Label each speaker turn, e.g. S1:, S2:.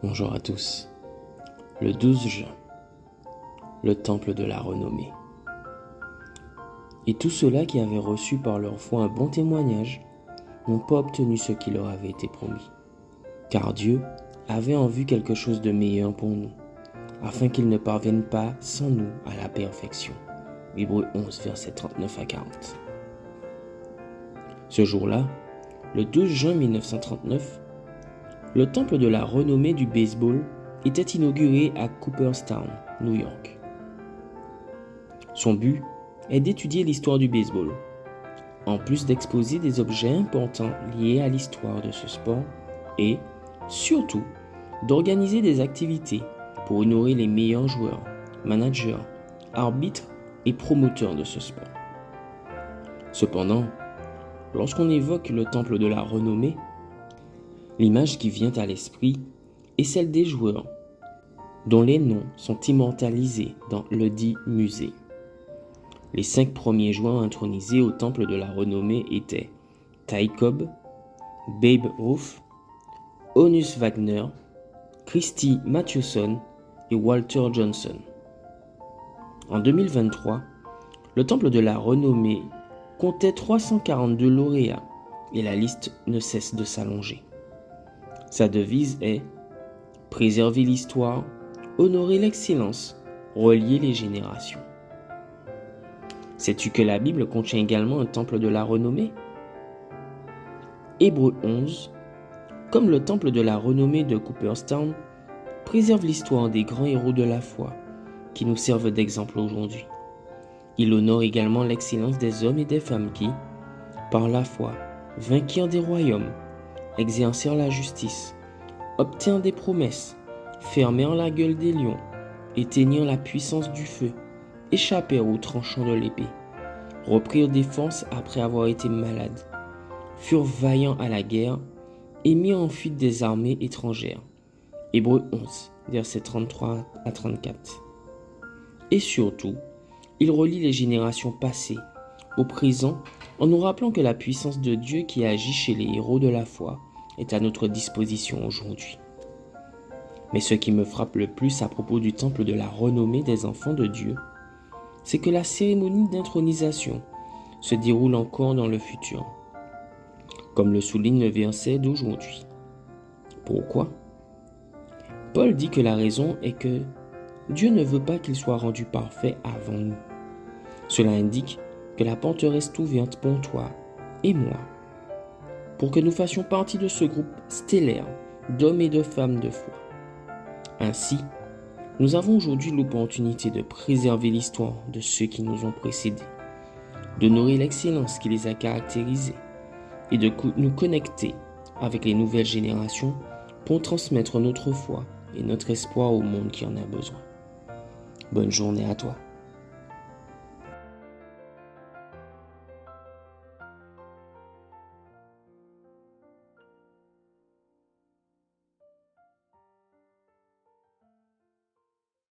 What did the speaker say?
S1: Bonjour à tous. Le 12 juin, le temple de la renommée. Et tous ceux-là qui avaient reçu par leur foi un bon témoignage n'ont pas obtenu ce qui leur avait été promis. Car Dieu avait en vue quelque chose de meilleur pour nous, afin qu'ils ne parviennent pas sans nous à la perfection. Hébreux 11, versets 39 à 40. Ce jour-là, le 12 juin 1939, le temple de la renommée du baseball était inauguré à Cooperstown, New York. Son but est d'étudier l'histoire du baseball, en plus d'exposer des objets importants liés à l'histoire de ce sport et, surtout, d'organiser des activités pour honorer les meilleurs joueurs, managers, arbitres et promoteurs de ce sport. Cependant, lorsqu'on évoque le temple de la renommée, l'image qui vient à l'esprit est celle des joueurs dont les noms sont immortalisés dans ledit musée. Les 5 premiers joueurs intronisés au temple de la renommée étaient Ty Cobb, Babe Ruth, Honus Wagner, Christy Mathewson et Walter Johnson. En 2023, le temple de la renommée comptait 342 lauréats et la liste ne cesse de s'allonger. Sa devise est « Préserver l'histoire, honorer l'excellence, relier les générations ». Sais-tu que la Bible contient également un temple de la renommée? Hébreux 11, comme le temple de la renommée de Cooperstown, préserve l'histoire des grands héros de la foi qui nous servent d'exemple aujourd'hui. Il honore également l'excellence des hommes et des femmes qui, par la foi, vainquirent des royaumes, exercèrent la justice, obtinrent des promesses, fermèrent la gueule des lions, éteignirent la puissance du feu, échappèrent aux tranchants de l'épée, reprirent des forces après avoir été malades, furent vaillants à la guerre et mirent en fuite des armées étrangères. Hébreux 11, versets 33 à 34. Et surtout, il relie les générations passées au présent en nous rappelant que la puissance de Dieu qui agit chez les héros de la foi est à notre disposition aujourd'hui. Mais ce qui me frappe le plus à propos du temple de la renommée des enfants de Dieu, c'est que la cérémonie d'intronisation se déroule encore dans le futur, comme le souligne le verset d'aujourd'hui. Pourquoi? Paul dit que la raison est que Dieu ne veut pas qu'il soit rendu parfait avant nous. Cela indique que la porte reste ouverte pour toi et moi, pour que nous fassions partie de ce groupe stellaire d'hommes et de femmes de foi. Ainsi, nous avons aujourd'hui l'opportunité de préserver l'histoire de ceux qui nous ont précédés, d'honorer l'excellence qui les a caractérisés et de nous connecter avec les nouvelles générations pour transmettre notre foi et notre espoir au monde qui en a besoin. Bonne journée à toi.